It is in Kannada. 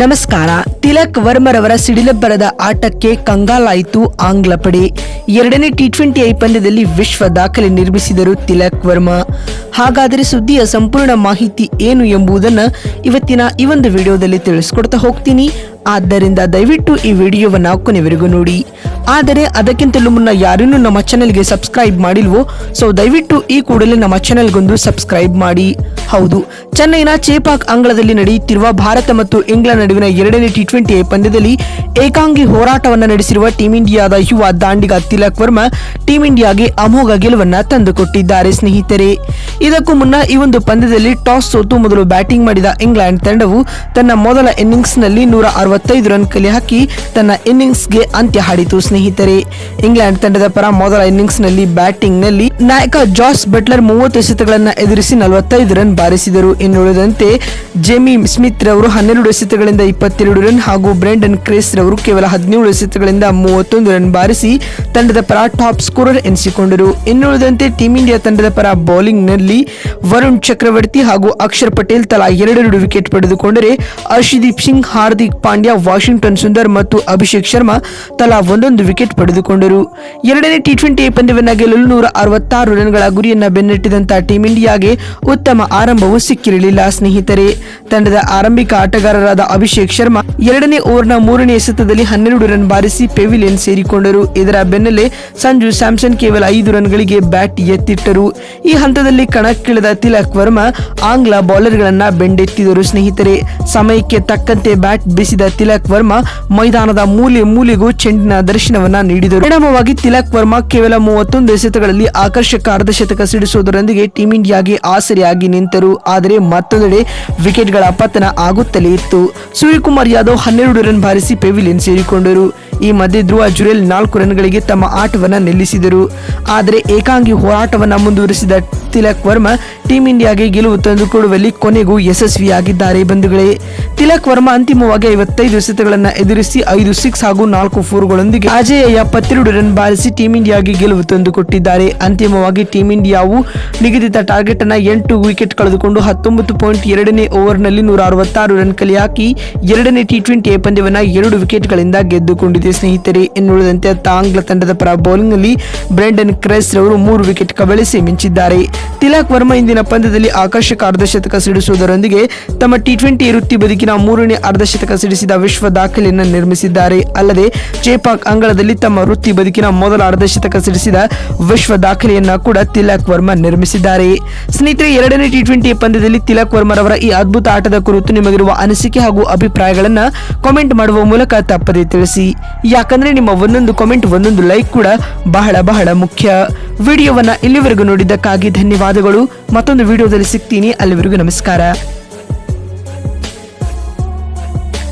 ನಮಸ್ಕಾರ. ತಿಲಕ್ ವರ್ಮರವರ ಸಿಡಿಲಬ್ಬರದ ಆಟಕ್ಕೆ ಕಂಗಾಲಾಯಿತು ಆಂಗ್ಲ ಪಡೆ. ಎರಡನೇ ಟಿ20 ಪಂದ್ಯದಲ್ಲಿ ವಿಶ್ವ ದಾಖಲೆ ನಿರ್ಮಿಸಿದರು ತಿಲಕ್ ವರ್ಮಾ. ಹಾಗಾದರೆ ಸುದ್ದಿಯ ಸಂಪೂರ್ಣ ಮಾಹಿತಿ ಏನು ಎಂಬುದನ್ನು ಇವತ್ತಿನ ಈ ಒಂದು ವಿಡಿಯೋದಲ್ಲಿ ತಿಳಿಸ್ಕೊಡ್ತಾ ಹೋಗ್ತೀನಿ. ಆದ್ದರಿಂದ ದಯವಿಟ್ಟು ಈ ವಿಡಿಯೋವನ್ನು ಕೊನೆವರೆಗೂ ನೋಡಿ. ಆದರೆ ಅದಕ್ಕಿಂತಲೂ ಮುನ್ನ ಯಾರನ್ನೂ ನಮ್ಮ ಚಾನೆಲ್ಗೆ ಸಬ್ಸ್ಕ್ರೈಬ್ ಮಾಡಿಲ್ವೋ ಸೊ ದಯವಿಟ್ಟು ಈ ಕೂಡಲೇ ನಮ್ಮ ಚಾನೆಲ್ಗೊಂದು ಸಬ್ಸ್ಕ್ರೈಬ್ ಮಾಡಿ. ಹೌದು, ಚೆನ್ನೈನ ಚೇಪಾಕ್ ಅಂಗಳದಲ್ಲಿ ನಡೆಯುತ್ತಿರುವ ಭಾರತ ಮತ್ತು ಇಂಗ್ಲೆಂಡ್ ನಡುವಿನ ಎರಡನೇ ಟಿ20 ಪಂದ್ಯದಲ್ಲಿ ಏಕಾಂಗಿ ಹೋರಾಟವನ್ನು ನಡೆಸಿರುವ ಟೀಂ ಇಂಡಿಯಾದ ಯುವ ದಾಂಡಿಗ ತಿಲಕ್ ವರ್ಮಾ ಟೀಂ ಇಂಡಿಯಾಗೆ ಅಮೋಘ ಗೆಲುವನ್ನ ತಂದುಕೊಟ್ಟಿದ್ದಾರೆ ಸ್ನೇಹಿತರೆ. ಇದಕ್ಕೂ ಮುನ್ನ ಈ ಒಂದು ಪಂದ್ಯದಲ್ಲಿ ಟಾಸ್ ಸೋತು ಮೊದಲು ಬ್ಯಾಟಿಂಗ್ ಮಾಡಿದ ಇಂಗ್ಲೆಂಡ್ ತಂಡವು ತನ್ನ ಮೊದಲ ಇನ್ನಿಂಗ್ಸ್ ನಲ್ಲಿ 165 ರನ್ ಕಲೆ ಹಾಕಿ ತನ್ನ ಇನ್ನಿಂಗ್ಸ್ಗೆ ಅಂತ್ಯ ಹಾಡಿತು ಸ್ನೇಹಿತರೆ. ಇಂಗ್ಲೆಂಡ್ ತಂಡದ ಪರ ಮೊದಲ ಇನ್ನಿಂಗ್ಸ್ ನಲ್ಲಿ ಬ್ಯಾಟಿಂಗ್ ನಲ್ಲಿ ನಾಯಕ ಜಾಸ್ ಬಟ್ಲರ್ 30 ಎಸೆತಗಳನ್ನ ಎದುರಿಸಿ 45 ರನ್ ಬಾರಿಸಿದರು. ಇನ್ನುಳಿದಂತೆ ಜೇಮಿ ಸ್ಮಿತ್ ರವರು 12 ಎಸೆತಗಳಿಂದ 22 ರನ್ ಹಾಗೂ ಬ್ರೆಂಡನ್ ಕ್ರೇಸ್ ರವರು ಕೇವಲ 17 ಎಸೆತಗಳಿಂದ 31 ರನ್ ಬಾರಿಸಿ ತಂಡದ ಪರ ಟಾಪ್ ಸ್ಕೋರರ್ ಎನಿಸಿಕೊಂಡರು. ಇನ್ನುಳಿದಂತೆ ಟೀಂ ಇಂಡಿಯಾ ತಂಡದ ಪರ ಬೌಲಿಂಗ್ ನಲ್ಲಿ ವರುಣ್ ಚಕ್ರವರ್ತಿ ಹಾಗೂ ಅಕ್ಷರ್ ಪಟೇಲ್ ತಲಾ 2 ವಿಕೆಟ್ ಪಡೆದುಕೊಂಡರೆ ಹರ್ಷದೀಪ್ ಸಿಂಗ್, ಹಾರ್ದಿಕ್ ಪಾಂಡ್ಯ, ವಾಷಿಂಗ್ಟನ್ ಸುಂದರ್ ಮತ್ತು ಅಭಿಷೇಕ್ ಶರ್ಮಾ ತಲಾ 1 ವಿಕೆಟ್ ಪಡೆದುಕೊಂಡರು. ಎರಡನೇ ಟಿ20 ಪಂದ್ಯವನ್ನು ಗೆಲ್ಲಲು 166 ರನ್ಗಳ ಗುರಿಯನ್ನ ಬೆನ್ನಟ್ಟಿದಂತಹ ಟೀಂ ಇಂಡಿಯಾಗೆ ಉತ್ತಮ ಆರಂಭವು ಸಿಕ್ಕಿರಲಿಲ್ಲ ಸ್ನೇಹಿತರೆ. ತಂಡದ ಆರಂಭಿಕ ಆಟಗಾರರಾದ ಅಭಿಷೇಕ್ ಶರ್ಮಾ ಎರಡನೇ ಓವರ್ನ 3ನೇ ಎಸೆತದಲ್ಲಿ 12 ರನ್ ಬಾರಿಸಿ ಪೆವಿಲಿಯನ್ ಸೇರಿಕೊಂಡರು. ಇದರ ಬೆನ್ನಲ್ಲೇ ಸಂಜು ಸ್ಯಾಮ್ಸನ್ ಕೇವಲ 5 ರನ್ಗಳಿಗೆ ಬ್ಯಾಟ್ ಎತ್ತಿಟ್ಟರು. ಈ ಹಂತದಲ್ಲಿ ಕಣಕ್ಕಿಳಿದ ತಿಲಕ್ ವರ್ಮಾ ಆಂಗ್ಲ ಬೌಲರ್ಗಳನ್ನ ಬೆಂಡೆತ್ತಿದರು ಸ್ನೇಹಿತರೆ. ಸಮಯಕ್ಕೆ ತಕ್ಕಂತೆ ಬ್ಯಾಟ್ ಬೀಸಿದ ತಿಲಕ್ ವರ್ಮಾ ಮೈದಾನದ ಮೂಲೆಗೂ ಚೆಂಡಿನ ದರ್ಶನವನ್ನ ನೀಡಿದರು. ಪರಿಣಾಮವಾಗಿ ತಿಲಕ್ ವರ್ಮಾ ಕೇವಲ 31 ಎಸೆತಗಳಲ್ಲಿ ಆಕರ್ಷಕ ಅರ್ಧಶತಕ ಸಿಡಿಸುವುದರೊಂದಿಗೆ ಟೀಂ ಇಂಡಿಯಾಗೆ ಆಸರೆಯಾಗಿ ನಿಂತರು. ಆದರೆ ಮತ್ತೊಂದೆಡೆ ವಿಕೆಟ್ಗಳ ಪತನ ಆಗುತ್ತಲೇ ಇತ್ತು. ಸೂರ್ಯಕುಮಾರ್ ಯಾದವ್ 12 ರನ್ ಬಾರಿಸಿ ಪೆವಿಲಿಯನ್ ಸೇರಿಕೊಂಡರು. ಈ ಮಧ್ಯೆ ಧ್ರುವ ಜುರೇಲ್ 4 ರನ್ಗಳಿಗೆ ತಮ್ಮ ಆಟವನ್ನ ನಿಲ್ಲಿಸಿದರು. ಆದರೆ ಏಕಾಂಗಿ ಹೋರಾಟವನ್ನ ಮುಂದುವರಿಸಿದ ತಿಲಕ್ ವರ್ಮಾ ಟೀಂ ಇಂಡಿಯಾಗೆ ಗೆಲುವು ತಂದುಕೊಡುವಲ್ಲಿ ಕೊನೆಗೂ ಯಶಸ್ವಿಯಾಗಿದ್ದಾರೆ ಬಂಧುಗಳೇ. ತಿಲಕ್ ವರ್ಮಾ ಅಂತಿಮವಾಗಿ 55 ಎಸೆತಗಳನ್ನು ಎದುರಿಸಿ 5 ಸಿಕ್ಸ್ ಹಾಗೂ 4 ಫೋರ್ಗಳೊಂದಿಗೆ ಅಜೇಯ 72 ರನ್ ಬಾರಿಸಿ ಟೀಂ ಇಂಡಿಯಾಗೆ ಗೆಲುವು ತಂದುಕೊಟ್ಟಿದ್ದಾರೆ. ಅಂತಿಮವಾಗಿ ಟೀಂ ಇಂಡಿಯಾವು ನಿಗದಿತ ಟಾರ್ಗೆಟ್ ಅನ್ನ 8 ವಿಕೆಟ್ ಕಳೆದುಕೊಂಡು 19.2ನೇ ಓವರ್ನಲ್ಲಿ 166 ರನ್ ಕಲೆ ಹಾಕಿ ಎರಡನೇ ಟಿ20 ಪಂದ್ಯವನ್ನ 2 ವಿಕೆಟ್ಗಳಿಂದ ಗೆದ್ದುಕೊಂಡಿದೆ ಸ್ನೇಹಿತರೆ. ಇನ್ನುಳಿದಂತೆ ಆಂಗ್ಲ ತಂಡದ ಪರ ಬೌಲಿಂಗ್ ನಲ್ಲಿ ಬ್ರೆಂಡನ್ ಕ್ರೇಸ್ ರವರು 3 ವಿಕೆಟ್ ಕಬಳಿಸಿ ಮಿಂಚಿದ್ದಾರೆ. ತಿಲಕ್ ವರ್ಮಾ ಇಂದಿನ ಪಂದ್ಯದಲ್ಲಿ ಆಕರ್ಷಕ ಅರ್ಧಶತಕ ಸಿಡಿಸುವುದರೊಂದಿಗೆ ತಮ್ಮ ಟಿ20 ವೃತ್ತಿ ಬದುಕಿನ 3ನೇ ಅರ್ಧಶತಕ ಸಿಡಿಸಿದ ವಿಶ್ವ ದಾಖಲೆಯನ್ನು ನಿರ್ಮಿಸಿದ್ದಾರೆ. ಅಲ್ಲದೆ ಚೇಪಾಕ್ ಅಂಗಳದಲ್ಲಿ ತಮ್ಮ ವೃತ್ತಿ ಬದುಕಿನ ಮೊದಲ ಅರ್ಧಶತಕ ಸಿಡಿಸಿದ ವಿಶ್ವ ದಾಖಲೆಯನ್ನ ಕೂಡ ತಿಲಕ್ ವರ್ಮಾ ನಿರ್ಮಿಸಿದ್ದಾರೆ. ಸ್ನೇಹಿತರೆ, ಎರಡನೇ ಟಿ20 ಪಂದ್ಯದಲ್ಲಿ ತಿಲಕ್ ವರ್ಮರವರ ಈ ಅದ್ಭುತ ಆಟದ ಕುರಿತು ನಿಮಗಿರುವ ಅನಿಸಿಕೆ ಹಾಗೂ ಅಭಿಪ್ರಾಯಗಳನ್ನ ಕಾಮೆಂಟ್ ಮಾಡುವ ಮೂಲಕ ತಪ್ಪದೇ ತಿಳಿಸಿ. ಯಾಕಂದ್ರೆ ನಿಮ್ಮ ಒಂದೊಂದು ಕಾಮೆಂಟ್, ಒಂದೊಂದು ಲೈಕ್ ಕೂಡ ಬಹಳ ಬಹಳ ಮುಖ್ಯ. ವಿಡಿಯೋವನ್ನ ಇಲ್ಲಿವರೆಗೂ ನೋಡಿದ್ದಕ್ಕಾಗಿ ಧನ್ಯವಾದಗಳು. ಮತ್ತೊಂದು ವಿಡಿಯೋದಲ್ಲಿ ಸಿಗ್ತೀನಿ. ಅಲ್ಲಿವರೆಗೂ ನಮಸ್ಕಾರ.